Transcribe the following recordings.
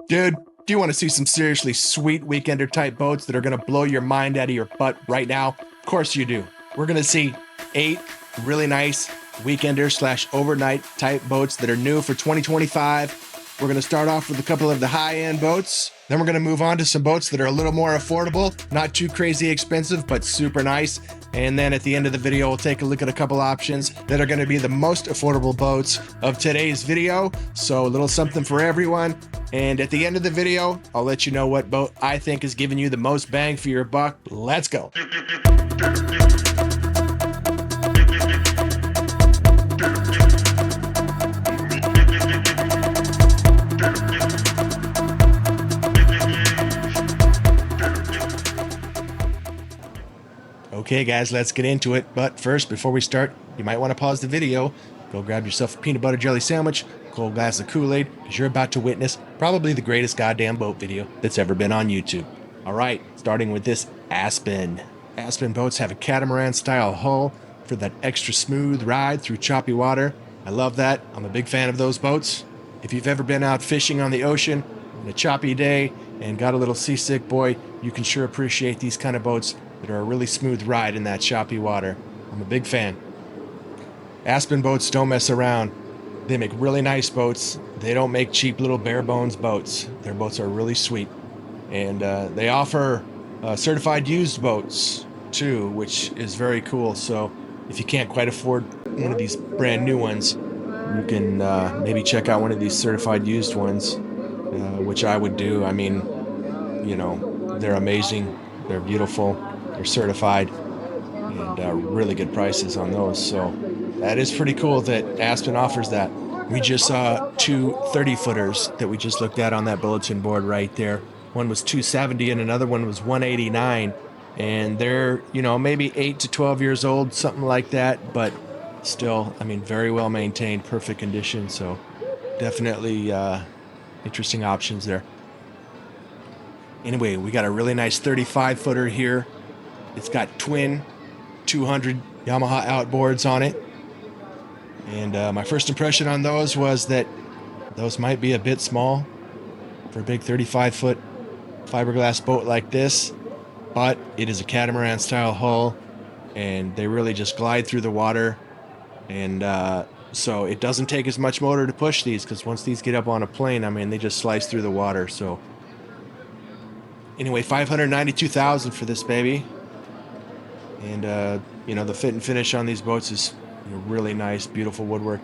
Dude, do you want to see some seriously sweet weekender type boats that are going to blow your mind out of your butt right now? Of course you do. We're going to see 8 really nice weekender slash overnight type boats that are new for 2025. We're going to start off with a couple of the high-end boats. Then we're going to move on to some boats that are a little more affordable, not too crazy expensive, but super nice. And then at the end of the video, we'll take a look at a couple options that are going to be the most affordable boats of today's video. So a little something for everyone. And at the end of the video, I'll let you know what boat I think is giving you the most bang for your buck. Let's go. Okay guys, let's get into it. But first, before we start, you might want to pause the video, go grab yourself a peanut butter jelly sandwich, cold glass of Kool-Aid, because you're about to witness probably the greatest goddamn boat video that's ever been on YouTube. Alright, starting with this Aspen. Aspen boats have a catamaran style hull for that extra smooth ride through choppy water. I love that. I'm a big fan of those boats. If you've ever been out fishing on the ocean on a choppy day and got a little seasick, boy, you can sure appreciate these kind of boats that are a really smooth ride in that choppy water. I'm a big fan. Aspen boats don't mess around. They make really nice boats. They don't make cheap little bare bones boats. Their boats are really sweet. And they offer certified used boats too, which is very cool. So if you can't quite afford one of these brand new ones, you can maybe check out one of these certified used ones, which I would do. I mean, you know, they're amazing. They're beautiful. They're certified, and really good prices on those. So that is pretty cool that Aspen offers that. We just saw two 30-footers that we just looked at on that bulletin board right there. One was $270 and another one was $189, and they're, you know, maybe 8 to 12 years old, something like that, but still, I mean, very well maintained, perfect condition. So definitely interesting options there. Anyway, we got a really nice 35-footer here. It's got twin 200 Yamaha outboards on it. And my first impression on those was that those might be a bit small for a big 35-foot fiberglass boat like this. But it is a catamaran style hull, and they really just glide through the water. And so it doesn't take as much motor to push these, because once these get up on a plane, I mean, they just slice through the water. So anyway, $592,000 for this baby. And you know, the fit and finish on these boats is, you know, really nice, beautiful woodwork.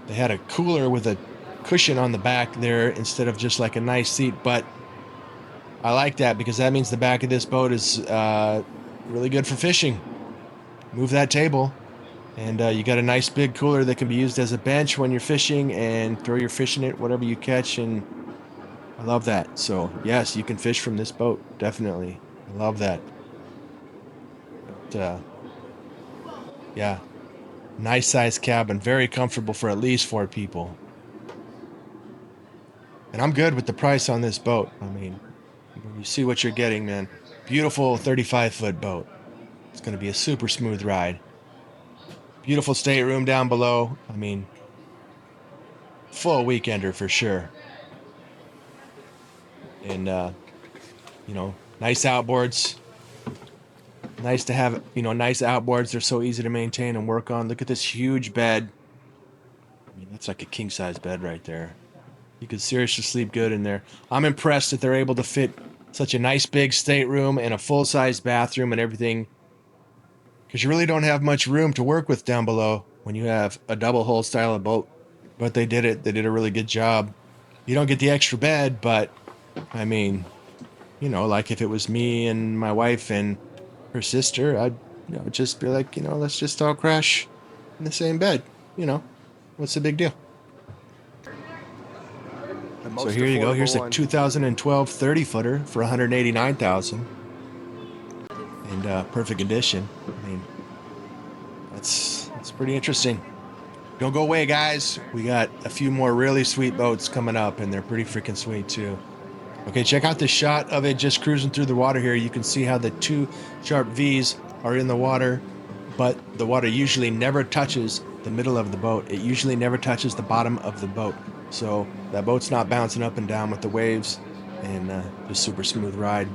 They had a cooler with a cushion on the back there instead of just like a nice seat, but I like that because that means the back of this boat is really good for fishing. Move that table, and you got a nice big cooler that can be used as a bench when you're fishing, and throw your fish in it, whatever you catch, and I love that. So yes, you can fish from this boat, definitely. I love that. Yeah, nice size cabin, very comfortable for at least 4 people. And I'm good with the price on this boat. I mean, you see what you're getting, man. Beautiful 35-foot boat. It's going to be a super smooth ride. Beautiful stateroom down below. I mean, full weekender for sure. And you know, nice outboards. Nice to have, you know, nice outboards. They're so easy to maintain and work on. Look at this huge bed. I mean, that's like a king-size bed right there. You could seriously sleep good in there. I'm impressed that they're able to fit such a nice big stateroom and a full-size bathroom and everything, because you really don't have much room to work with down below when you have a double hull style of boat. But they did it. They did a really good job. You don't get the extra bed, but I mean, you know, like if it was me and my wife and her sister, I'd, you know, just be like, you know, let's just all crash in the same bed. You know, what's the big deal? So here you go. Here's a 2012 30-footer for $189,000, and perfect condition. I mean, that's pretty interesting. Don't go away, guys. We got a few more really sweet boats coming up, and they're pretty freaking sweet too. Okay, check out the shot of it just cruising through the water here. You can see how the 2 sharp V's are in the water, but the water usually never touches the middle of the boat. It usually never touches the bottom of the boat. so that boat's not bouncing up and down with the waves, and just super smooth ride.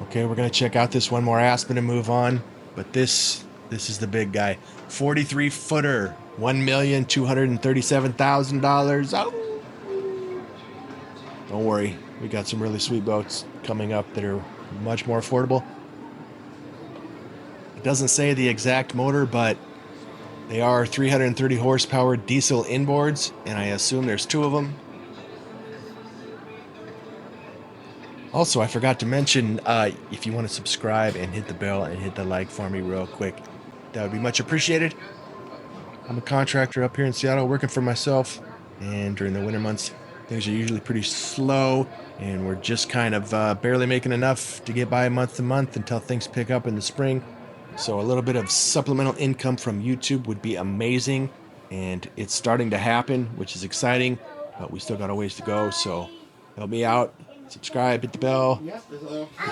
Okay, we're gonna check out this one more Aspen and move on, but this is the big guy. 43 footer, $1,237,000. Oh, don't worry, we got some really sweet boats coming up that are much more affordable. It doesn't say the exact motor, but they are 330 horsepower diesel inboards, and I assume there's 2 of them. Also, I forgot to mention, if you want to subscribe and hit the bell and hit the like for me real quick, that would be much appreciated. I'm a contractor up here in Seattle working for myself, and during the winter months, things are usually pretty slow, and we're just kind of barely making enough to get by month to month until things pick up in the spring. So a little bit of supplemental income from YouTube would be amazing, and it's starting to happen, which is exciting, but we still got a ways to go, so help me out. Subscribe, hit the bell, hit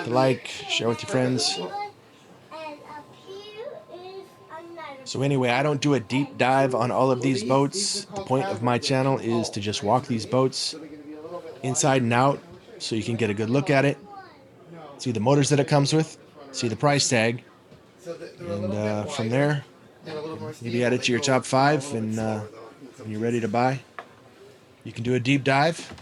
the like, share with your friends. So anyway, I don't do a deep dive on all of these boats. The point of my channel is to just walk these boats inside and out so you can get a good look at it, see the motors that it comes with, see the price tag, and from there, maybe add it to your top 5, and when you're ready to buy, you can do a deep dive.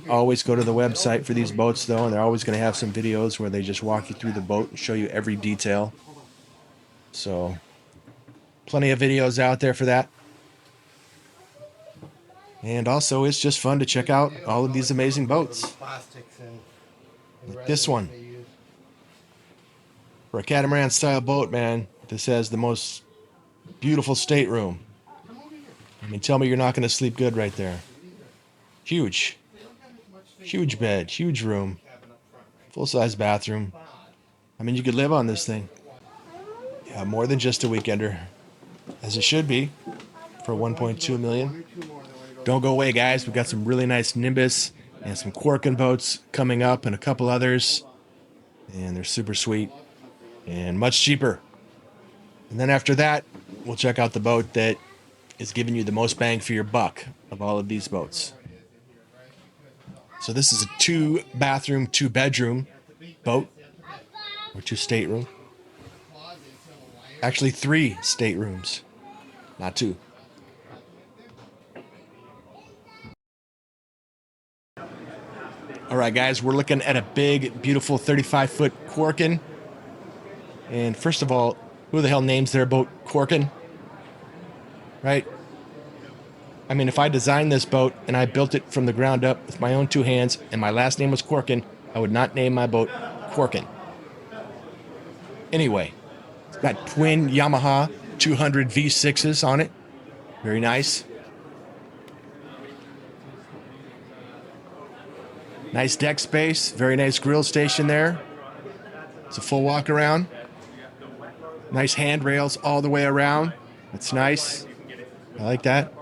Always go to the website for these boats, though, and they're always going to have some videos where they just walk you through the boat and show you every detail. So plenty of videos out there for that. And also, it's just fun to check out all of these amazing boats. Like this one. For a catamaran style boat, man, this has the most beautiful stateroom. I mean, tell me you're not going to sleep good right there. Huge. Huge bed, huge room. Full-size bathroom. I mean, you could live on this thing. Yeah, more than just a weekender. As it should be for 1.2 million. Don't go away, guys. We've got some really nice Nimbus and some Corkin boats coming up and a couple others. And they're super sweet and much cheaper. And then after that, we'll check out the boat that is giving you the most bang for your buck of all of these boats. So this is a 2-bathroom, 2-bedroom boat, or 2 stateroom. Actually 3 staterooms, not 2. All right, guys, we're looking at a big, beautiful 35-foot Corkin. And first of all, who the hell names their boat Corkin? Right? I mean, if I designed this boat and I built it from the ground up with my own 2 hands and my last name was Corkin, I would not name my boat Corkin. Anyway, it's got twin Yamaha 200 V6s on it. Very nice. Nice deck space. Very nice grill station there. It's a full walk around. Nice handrails all the way around. That's nice. I like that.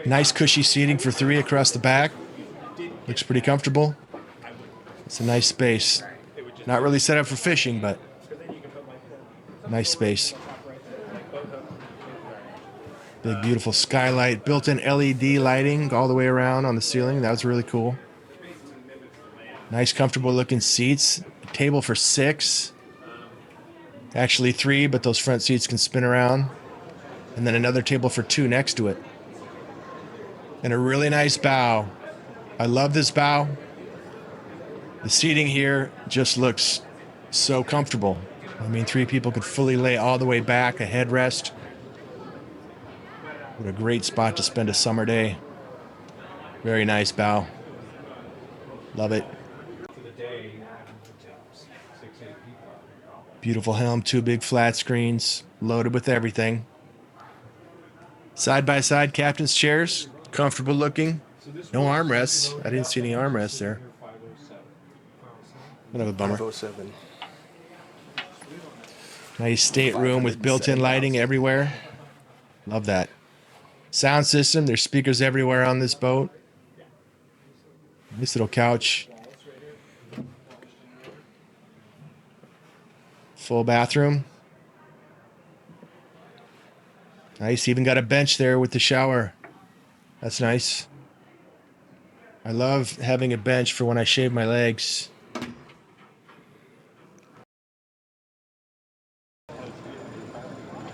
Nice cushy seating for 3 across the back. Looks pretty comfortable. It's a nice space. Not really set up for fishing, but nice space. Big, beautiful skylight. Built-in LED lighting all the way around on the ceiling. That was really cool. Nice, comfortable-looking seats. A table for 6. Actually 3, but those front seats can spin around. And then another table for 2 next to it. And a really nice bow. I love this bow. The seating here just looks so comfortable. I mean, 3 people could fully lay all the way back, a headrest. What a great spot to spend a summer day. Very nice bow. Love it. Beautiful helm, 2 big flat screens, loaded with everything. Side-by-side captain's chairs, comfortable looking. No armrests. I didn't see any armrests there. Kind of a bummer. 507. Nice stateroom with built-in lighting everywhere. Love that. Sound system, there's speakers everywhere on this boat. Nice little couch. Full bathroom. Nice. Even got a bench there with the shower. That's nice. I love having a bench for when I shave my legs.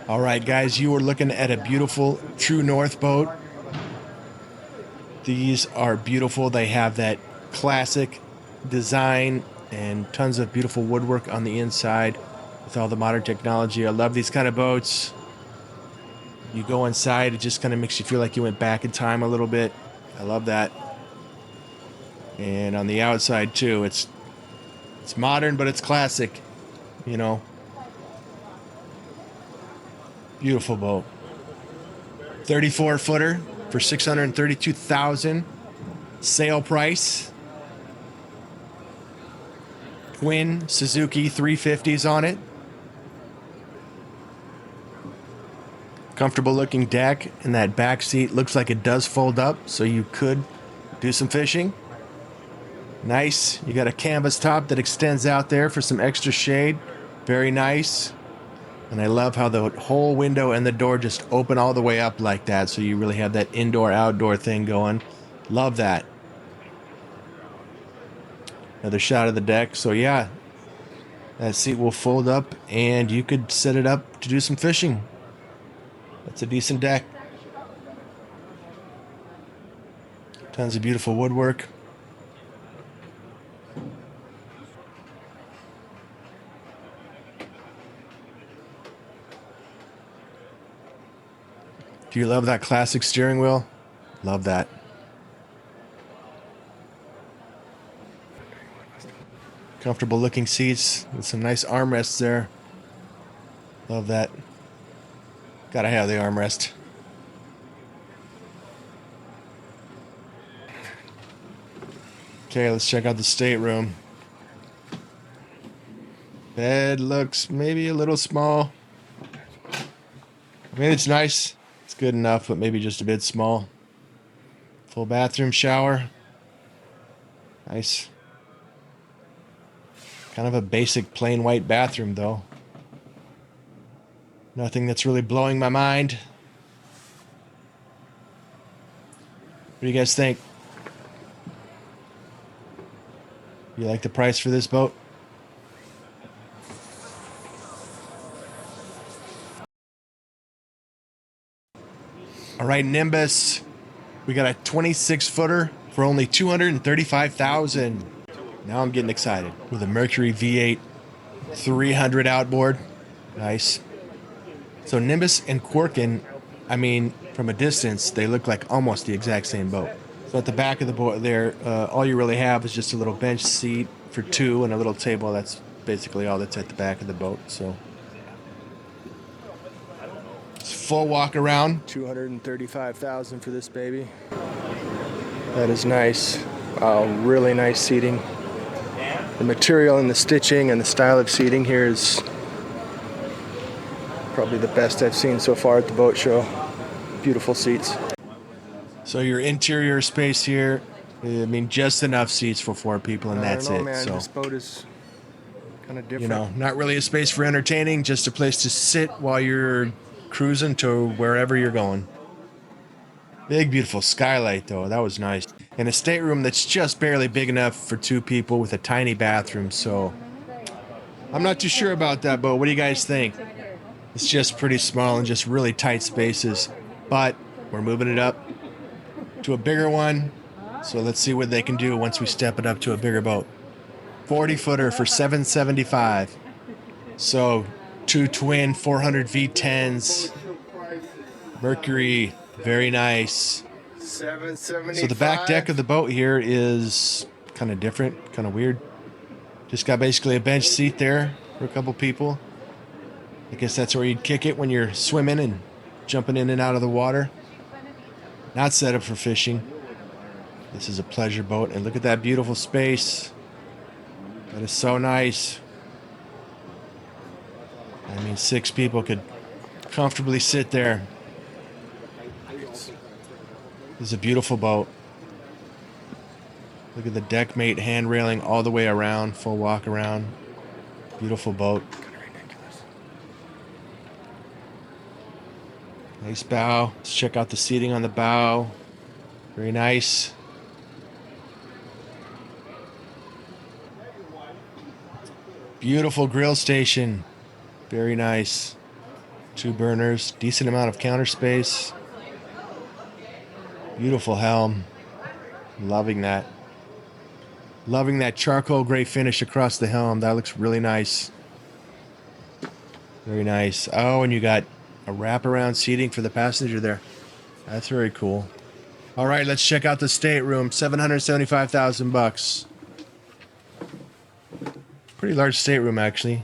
All right, guys, you are looking at a beautiful True North boat. These are beautiful. They have that classic design and tons of beautiful woodwork on the inside with all the modern technology. I love these kind of boats. You go inside, it just kind of makes you feel like you went back in time a little bit. I love that. And on the outside too, it's modern, but it's classic, you know. Beautiful boat. 34 footer for $632,000. Sale price. Twin Suzuki 350s on it. Comfortable looking deck, and that back seat looks like it does fold up, so you could do some fishing. Nice. You got a canvas top that extends out there for some extra shade. Very nice. And I love how the whole window and the door just open all the way up like that, so you really have that indoor-outdoor thing going. Love that. Another shot of the deck. So yeah, that seat will fold up, and you could set it up to do some fishing. That's a decent deck. Tons of beautiful woodwork. Do you love that classic steering wheel? Love that. Comfortable looking seats with some nice armrests there. Love that. Gotta have the armrest. Okay, let's check out the stateroom. Bed looks maybe a little small. I mean, it's nice. It's good enough, but maybe just a bit small. Full bathroom, shower. Nice. Kind of a basic plain white bathroom, though. Nothing that's really blowing my mind. What do you guys think? You like the price for this boat? All right, Nimbus. We got a 26-footer for only $235,000. Now I'm getting excited. With a Mercury V8 300 outboard. Nice. So Nimbus and Corkin, I mean, from a distance, they look like almost the exact same boat. So at the back of the boat there, all you really have is just a little bench seat for two and a little table. That's basically all that's at the back of the boat. So it's full walk around. $235,000 for this baby. That is nice. Wow, really nice seating. The material and the stitching and the style of seating here is probably the best I've seen so far at the boat show. Beautiful seats. So your interior space here, I mean, just enough seats for 4 people, and that's it. Man, so this boat is kind of different. You know, not really a space for entertaining, just a place to sit while you're cruising to wherever you're going. Big, beautiful skylight, though. That was nice. And a stateroom that's just barely big enough for 2 people with a tiny bathroom. So I'm not too sure about that boat. What do you guys think? It's just pretty small and just really tight spaces. But we're moving it up to a bigger one. So let's see what they can do once we step it up to a bigger boat. 40-footer for $775,000. So 2 twin 400 V10s. Mercury, very nice. $775,000. So the back deck of the boat here is kind of different, kind of weird. Just got basically a bench seat there for a couple people. I guess that's where you'd kick it when you're swimming and jumping in and out of the water. Not set up for fishing. This is a pleasure boat, and look at that beautiful space. That is so nice. I mean, 6 people could comfortably sit there. This is a beautiful boat. Look at the deck mate hand railing all the way around, full walk around. Beautiful boat. Nice bow. Let's check out the seating on the bow. Very nice. Beautiful grill station. Very nice. 2 burners. Decent amount of counter space. Beautiful helm. Loving that. Loving that charcoal gray finish across the helm. That looks really nice. Very nice. Oh, and you got a wraparound seating for the passenger there. That's very cool. All right, let's check out the stateroom. $775,000. Pretty large stateroom, actually.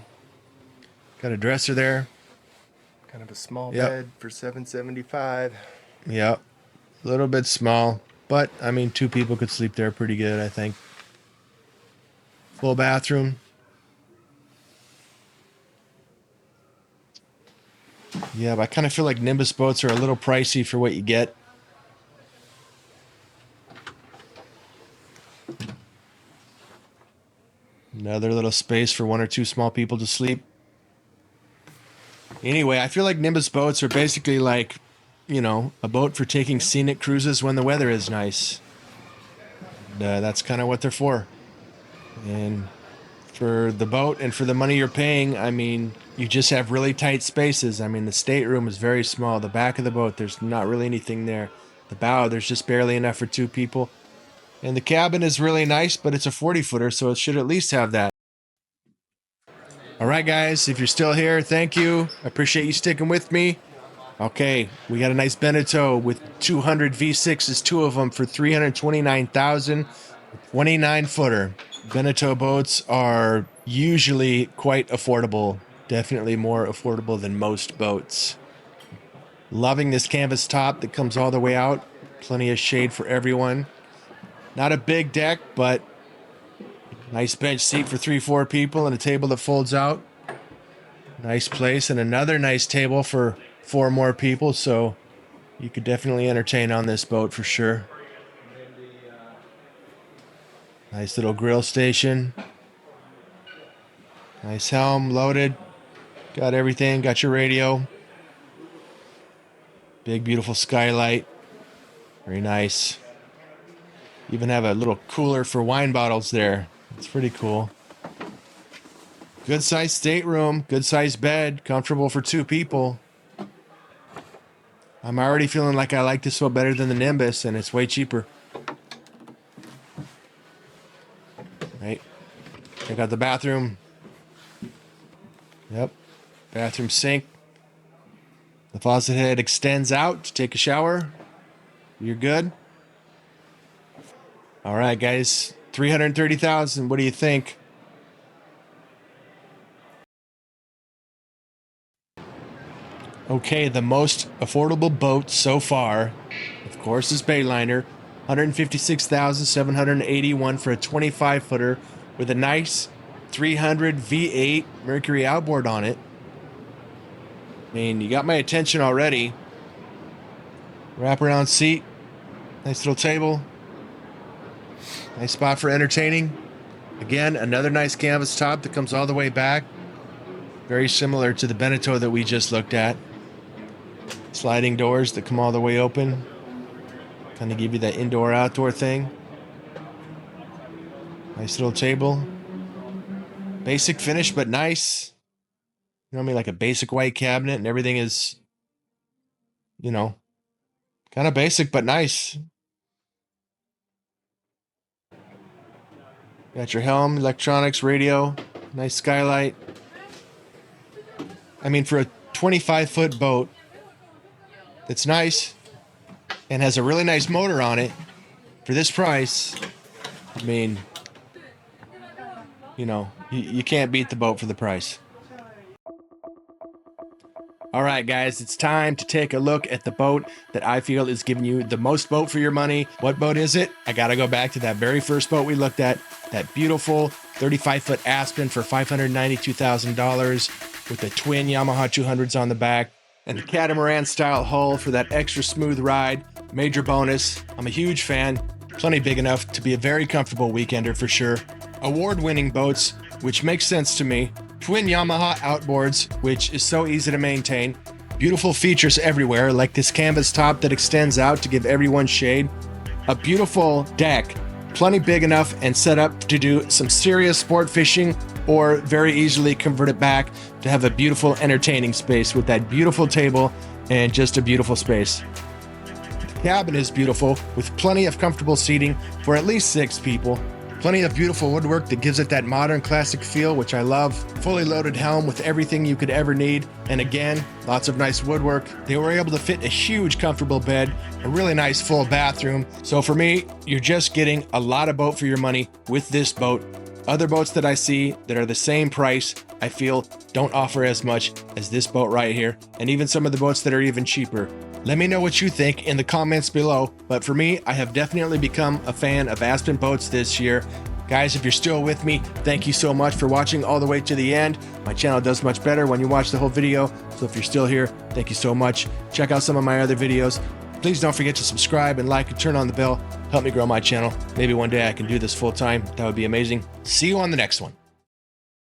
Got a dresser there. Kind of a small bed for $775. Yep. A little bit small, but I mean, 2 people could sleep there pretty good, I think. Full bathroom. Yeah, but I kind of feel like Nimbus boats are a little pricey for what you get. Another little space for 1 or 2 small people to sleep. Anyway, I feel like Nimbus boats are basically like, you know, a boat for taking scenic cruises when the weather is nice. That's kind of what they're for. And for the boat and for the money you're paying, I mean, you just have really tight spaces. I mean, the stateroom is very small. The back of the boat, there's not really anything there. The bow, there's just barely enough for 2 people. And the cabin is really nice, but it's a 40-footer, so it should at least have that. All right, guys, if you're still here, thank you. I appreciate you sticking with me. Okay, we got a nice Bento with 200 V6s, 2 of them for $329,000, 29-footer. Bento boats are usually quite affordable, definitely more affordable than most boats. Loving this canvas top that comes all the way out. Plenty of shade for everyone. Not a big deck, but nice bench seat for 3-4 people and a table that folds out. Nice place and another nice table for 4 more people, so you could definitely entertain on this boat for sure. Nice little grill station. Nice helm, loaded. Got everything, got your radio. Big, beautiful skylight. Very nice. Even have a little cooler for wine bottles there. It's pretty cool. Good sized stateroom, good sized bed, comfortable for 2 people. I'm already feeling like I like this boat better than the Nimbus, and it's way cheaper. Right. Check out the bathroom. Yep. Bathroom sink. The faucet head extends out to take a shower. You're good. All right, guys. $330,000. What do you think? Okay, the most affordable boat so far, of course, is Bayliner. $156,781 for a 25-footer with a nice 300 V8 Mercury outboard on it. I mean, you got my attention already. Wraparound seat. Nice little table. Nice spot for entertaining. Again, another nice canvas top that comes all the way back. Very similar to the Bento that we just looked at. Sliding doors that come all the way open. Kind of give you that indoor-outdoor thing. Nice little table. Basic finish, but nice. You know what I mean? Like a basic white cabinet, and everything is, you know, kind of basic, but nice. Got your helm, electronics, radio, nice skylight. I mean, for a 25-foot boat that's nice and has a really nice motor on it, for this price, I mean, you know, you can't beat the boat for the price. All right, guys, it's time to take a look at the boat that I feel is giving you the most boat for your money. What boat is it? I got to go back to that very first boat we looked at, that beautiful 35-foot Aspen for $592,000 with the twin Yamaha 200s on the back and the catamaran-style hull for that extra smooth ride. Major bonus. I'm a huge fan. Plenty big enough to be a very comfortable weekender for sure. Award-winning boats, which makes sense to me. Twin Yamaha outboards, which is so easy to maintain. Beautiful features everywhere, like this canvas top that extends out to give everyone shade. A beautiful deck, plenty big enough and set up to do some serious sport fishing, or very easily convert it back to have a beautiful entertaining space with that beautiful table and just a beautiful space. The cabin is beautiful with plenty of comfortable seating for at least 6 people. Plenty of beautiful woodwork that gives it that modern classic feel, which I love. Fully loaded helm with everything you could ever need. And again, lots of nice woodwork. They were able to fit a huge comfortable bed, a really nice full bathroom. So for me, you're just getting a lot of boat for your money with this boat. Other boats that I see that are the same price, I feel don't offer as much as this boat right here. And even some of the boats that are even cheaper. Let me know what you think in the comments below, but for me, I have definitely become a fan of Aspen boats this year. Guys, if you're still with me, thank you so much for watching all the way to the end. My channel does much better when you watch the whole video, so if you're still here, thank you so much. Check out some of my other videos. Please don't forget to subscribe and like and turn on the bell. Help me grow my channel. Maybe one day I can do this full time. That would be amazing. See you on the next one.